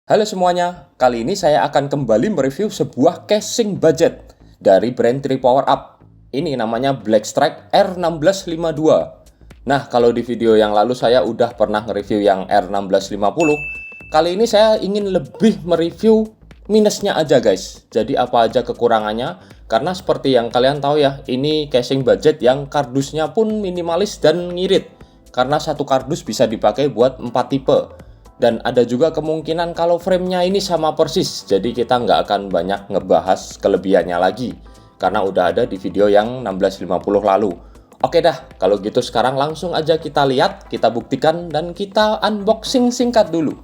Halo semuanya, kali ini saya akan kembali mereview sebuah casing budget dari brand 3 Power Up. Ini namanya Blackstrike R1652. Nah, kalau di video yang lalu saya udah pernah nge-review yang R1650, kali ini saya ingin lebih mereview minusnya aja guys. Jadi apa aja kekurangannya, karena seperti yang kalian tahu ya, ini casing budget yang kardusnya pun minimalis dan ngirit. Karena satu kardus bisa dipakai buat 4 tipe. Dan ada juga kemungkinan kalau framenya ini sama persis, jadi kita nggak akan banyak ngebahas kelebihannya lagi, karena udah ada di video yang 1650 lalu. Oke dah, kalau gitu sekarang langsung aja kita lihat, kita buktikan, dan kita unboxing singkat dulu.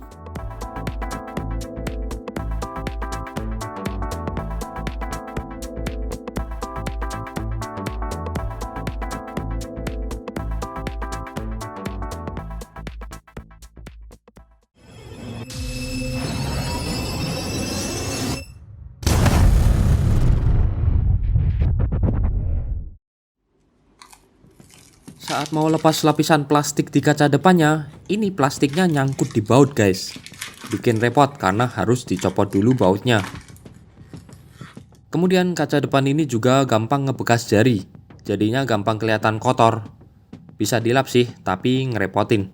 Saat mau lepas lapisan plastik di kaca depannya, ini plastiknya nyangkut di baut guys. Bikin repot karena harus dicopot dulu bautnya. Kemudian kaca depan ini juga gampang ngebekas jari, jadinya gampang kelihatan kotor. Bisa dilap sih, tapi ngerepotin.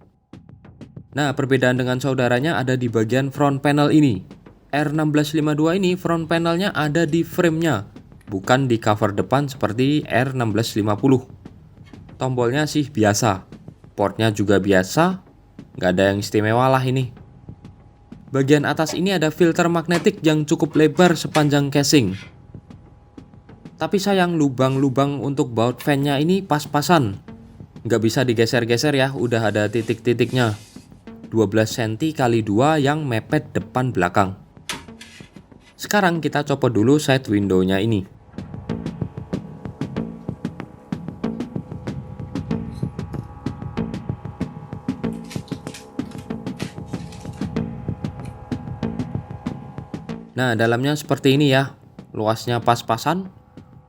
Nah, perbedaan dengan saudaranya ada di bagian front panel ini. R1652 ini front panelnya ada di framenya, bukan di cover depan seperti R1650. Tombolnya sih biasa, portnya juga biasa, nggak ada yang istimewa lah ini. Bagian atas ini ada filter magnetik yang cukup lebar sepanjang casing. Tapi sayang lubang-lubang untuk baut fan-nya ini pas-pasan. Nggak bisa digeser-geser ya, udah ada titik-titiknya. 12 cm x 2 yang mepet depan belakang. Sekarang kita copot dulu side window-nya ini. Nah, dalamnya seperti ini ya. Luasnya pas-pasan.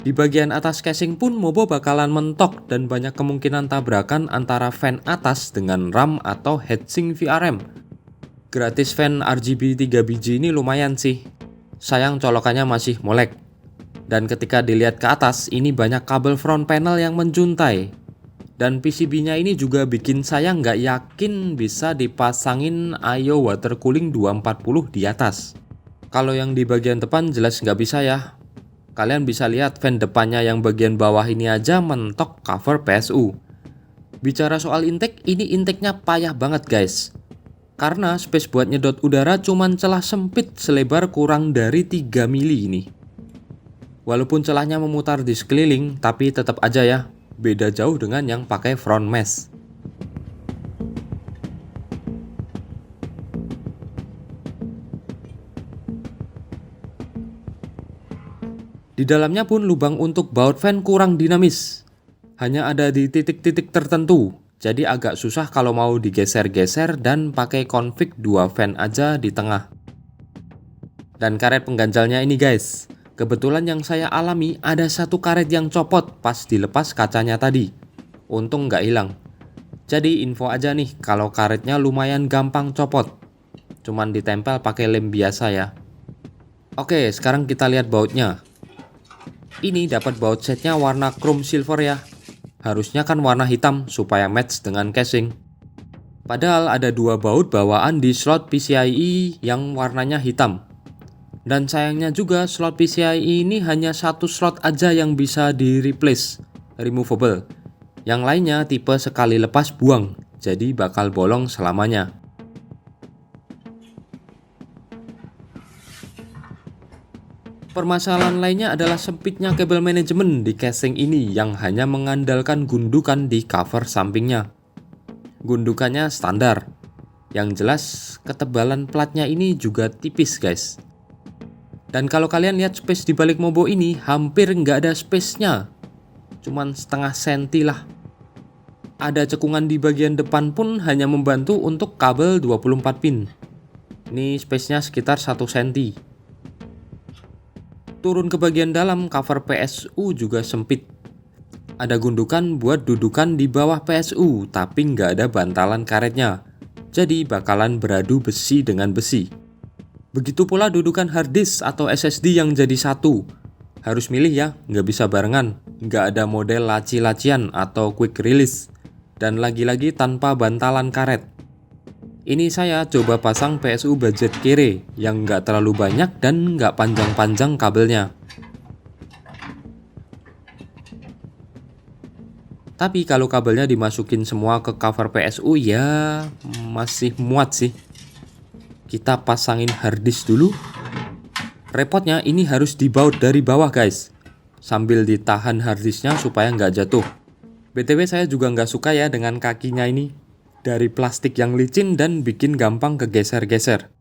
Di bagian atas casing pun Mobo bakalan mentok dan banyak kemungkinan tabrakan antara fan atas dengan RAM atau heatsink VRM. Gratis fan RGB 3 biji ini lumayan sih. Sayang colokannya masih molek. Dan ketika dilihat ke atas, ini banyak kabel front panel yang menjuntai. Dan PCB-nya ini juga bikin saya nggak yakin bisa dipasangin IO water cooling 240 di atas. Kalau yang di bagian depan jelas nggak bisa ya. Kalian bisa lihat fan depannya yang bagian bawah ini aja mentok cover PSU. Bicara soal intake, ini intake-nya payah banget guys. Karena space buat nyedot udara cuman celah sempit selebar kurang dari 3 mili ini. Walaupun celahnya memutar di sekeliling, tapi tetap aja ya, beda jauh dengan yang pakai front mesh. Di dalamnya pun lubang untuk baut fan kurang dinamis. Hanya ada di titik-titik tertentu, jadi agak susah kalau mau digeser-geser dan pakai config 2 fan aja di tengah. Dan karet pengganjalnya ini guys, kebetulan yang saya alami ada satu karet yang copot pas dilepas kacanya tadi. Untung nggak hilang. Jadi info aja nih, kalau karetnya lumayan gampang copot. Cuman ditempel pakai lem biasa ya. Oke, sekarang kita lihat bautnya. Ini dapat baut setnya warna chrome silver ya. Harusnya kan warna hitam supaya match dengan casing. Padahal ada dua baut bawaan di slot PCIe yang warnanya hitam. Dan sayangnya juga slot PCIe ini hanya satu slot aja yang bisa di replace, removable. Yang lainnya tipe sekali lepas buang, jadi bakal bolong selamanya. Permasalahan lainnya adalah sempitnya kabel manajemen di casing ini yang hanya mengandalkan gundukan di cover sampingnya. Gundukannya standar. Yang jelas ketebalan platnya ini juga tipis guys. Dan kalau kalian lihat space di balik Mobo ini hampir nggak ada space-nya. Cuman setengah senti lah. Ada cekungan di bagian depan pun hanya membantu untuk kabel 24 pin. Ini space-nya sekitar 1 senti. Turun ke bagian dalam, cover PSU juga sempit. Ada gundukan buat dudukan di bawah PSU, tapi nggak ada bantalan karetnya. Jadi bakalan beradu besi dengan besi. Begitu pula dudukan hard disk atau SSD yang jadi satu. Harus milih ya, nggak bisa barengan, nggak ada model laci-lacian atau quick release, dan lagi-lagi tanpa bantalan karet. Ini saya coba pasang PSU budget kere yang nggak terlalu banyak dan nggak panjang-panjang kabelnya. Tapi kalau kabelnya dimasukin semua ke cover PSU ya masih muat sih. Kita pasangin hard disk dulu. Repotnya ini harus dibaut dari bawah guys, sambil ditahan hard disknya supaya nggak jatuh. BTW saya juga nggak suka ya dengan kakinya ini, dari plastik yang licin dan bikin gampang kegeser-geser.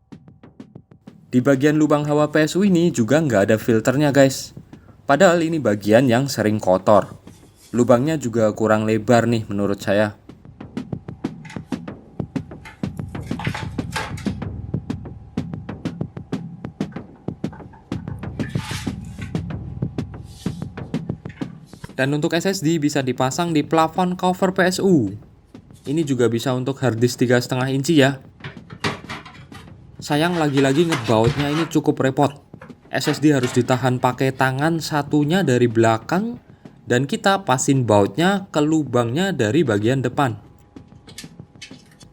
Di bagian lubang hawa PSU ini juga nggak ada filternya guys, padahal ini bagian yang sering kotor. Lubangnya juga kurang lebar nih menurut saya. Dan untuk SSD bisa dipasang di plafon cover PSU. Ini juga bisa untuk hard disk 3,5 inci ya. Sayang lagi-lagi ngebautnya ini cukup repot. SSD harus ditahan pakai tangan satunya dari belakang, dan kita pasin bautnya ke lubangnya dari bagian depan.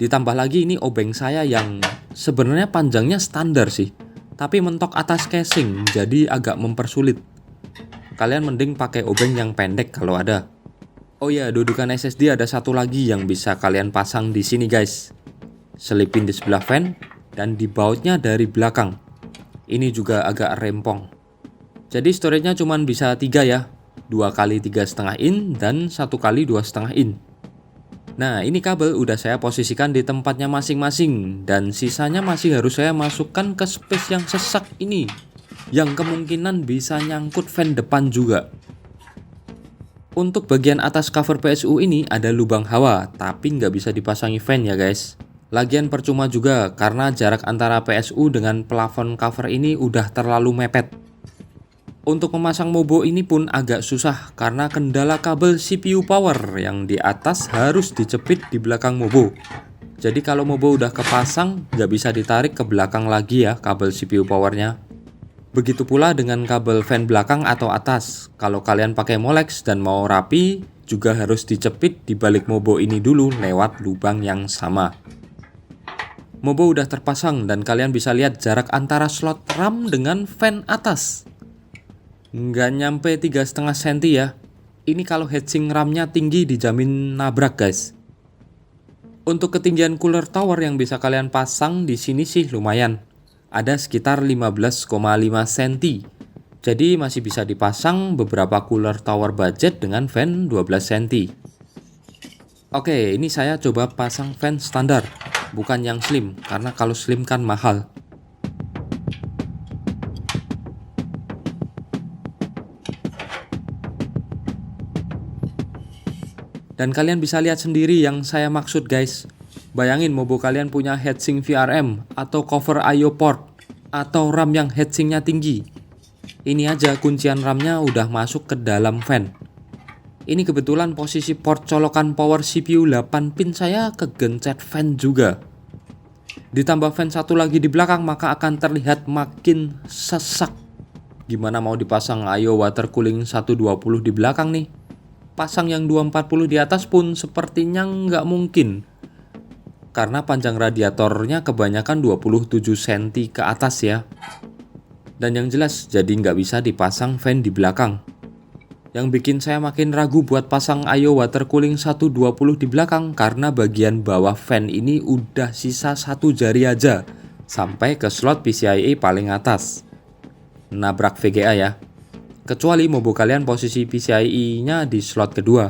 Ditambah lagi ini obeng saya yang sebenarnya panjangnya standar sih, tapi mentok atas casing jadi agak mempersulit. Kalian mending pakai obeng yang pendek kalau ada. Oh ya, dudukan SSD ada satu lagi yang bisa kalian pasang di sini guys. Selipin di sebelah fan dan di bautnya dari belakang. Ini juga agak rempong. Jadi storage-nya cuma bisa 3 ya. 2 kali 3,5 in dan 1 kali 2,5 in. Nah, ini kabel udah saya posisikan di tempatnya masing-masing, dan sisanya masih harus saya masukkan ke space yang sesak ini, yang kemungkinan bisa nyangkut fan depan juga. Untuk bagian atas cover PSU ini ada lubang hawa, tapi nggak bisa dipasangi fan ya guys. Lagian percuma juga karena jarak antara PSU dengan plafon cover ini udah terlalu mepet. Untuk memasang Mobo ini pun agak susah karena kendala kabel CPU power yang di atas harus dicepit di belakang Mobo. Jadi kalau Mobo udah kepasang, nggak bisa ditarik ke belakang lagi ya kabel CPU powernya. Begitu pula dengan kabel fan belakang atau atas. Kalau kalian pakai Molex dan mau rapi, juga harus dicepit di balik Mobo ini dulu lewat lubang yang sama. Mobo udah terpasang dan kalian bisa lihat jarak antara slot RAM dengan fan atas. Nggak nyampe 3,5 cm ya. Ini kalau heatsink RAM-nya tinggi dijamin nabrak guys. Untuk ketinggian cooler tower yang bisa kalian pasang di sini sih lumayan. Ada sekitar 15,5 cm. Jadi masih bisa dipasang beberapa cooler tower budget dengan fan 12 cm. Oke, ini saya coba pasang fan standar, bukan yang slim, karena kalau slim kan mahal. Dan kalian bisa lihat sendiri yang saya maksud guys. Bayangin Mobo kalian punya heatsink VRM atau cover I/O port atau RAM yang heatsinknya tinggi. Ini aja kuncian RAM-nya udah masuk ke dalam fan. Ini kebetulan posisi port colokan power CPU 8 pin saya kegencet fan juga. Ditambah fan satu lagi di belakang maka akan terlihat makin sesak. Gimana mau dipasang I/O water cooling 120 di belakang nih? Pasang yang 240 di atas pun sepertinya nggak mungkin, karena panjang radiatornya kebanyakan 27 cm ke atas ya. Dan yang jelas jadi nggak bisa dipasang fan di belakang. Yang bikin saya makin ragu buat pasang I/O water cooling 120 di belakang karena bagian bawah fan ini udah sisa 1 jari aja sampai ke slot PCIe paling atas. Nabrak VGA ya. Kecuali Mobo kalian posisi PCIe-nya di slot kedua.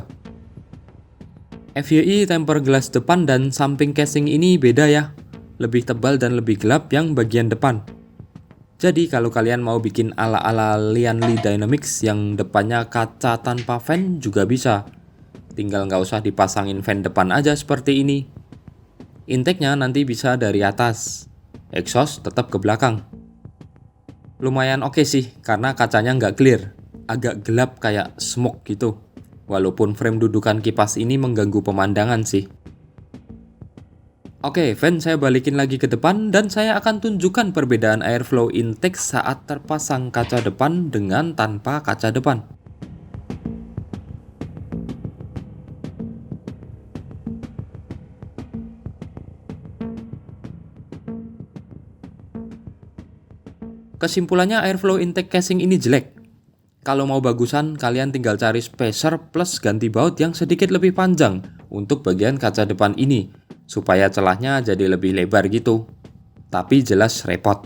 FYI temper glass depan dan samping casing ini beda ya. Lebih tebal dan lebih gelap yang bagian depan. Jadi kalau kalian mau bikin ala-ala Lianli Dynamics yang depannya kaca tanpa fan juga bisa. Tinggal nggak usah dipasangin fan depan aja seperti ini. Intake-nya nanti bisa dari atas. Exhaust tetap ke belakang. Lumayan oke sih, karena kacanya nggak clear, agak gelap kayak smoke gitu. Walaupun frame dudukan kipas ini mengganggu pemandangan sih. Oke, fan saya balikin lagi ke depan dan saya akan tunjukkan perbedaan airflow intake saat terpasang kaca depan dengan tanpa kaca depan. Kesimpulannya airflow intake casing ini jelek. Kalau mau bagusan, kalian tinggal cari spacer plus ganti baut yang sedikit lebih panjang untuk bagian kaca depan ini, supaya celahnya jadi lebih lebar gitu. Tapi jelas repot.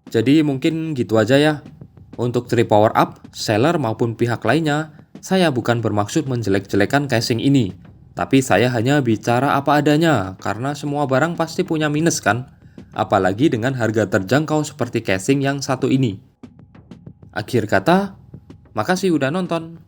Jadi mungkin gitu aja ya. Untuk trip power up, seller maupun pihak lainnya, saya bukan bermaksud menjelek-jelekan casing ini. Tapi saya hanya bicara apa adanya, karena semua barang pasti punya minus kan? Apalagi dengan harga terjangkau seperti casing yang satu ini. Akhir kata, makasih udah nonton.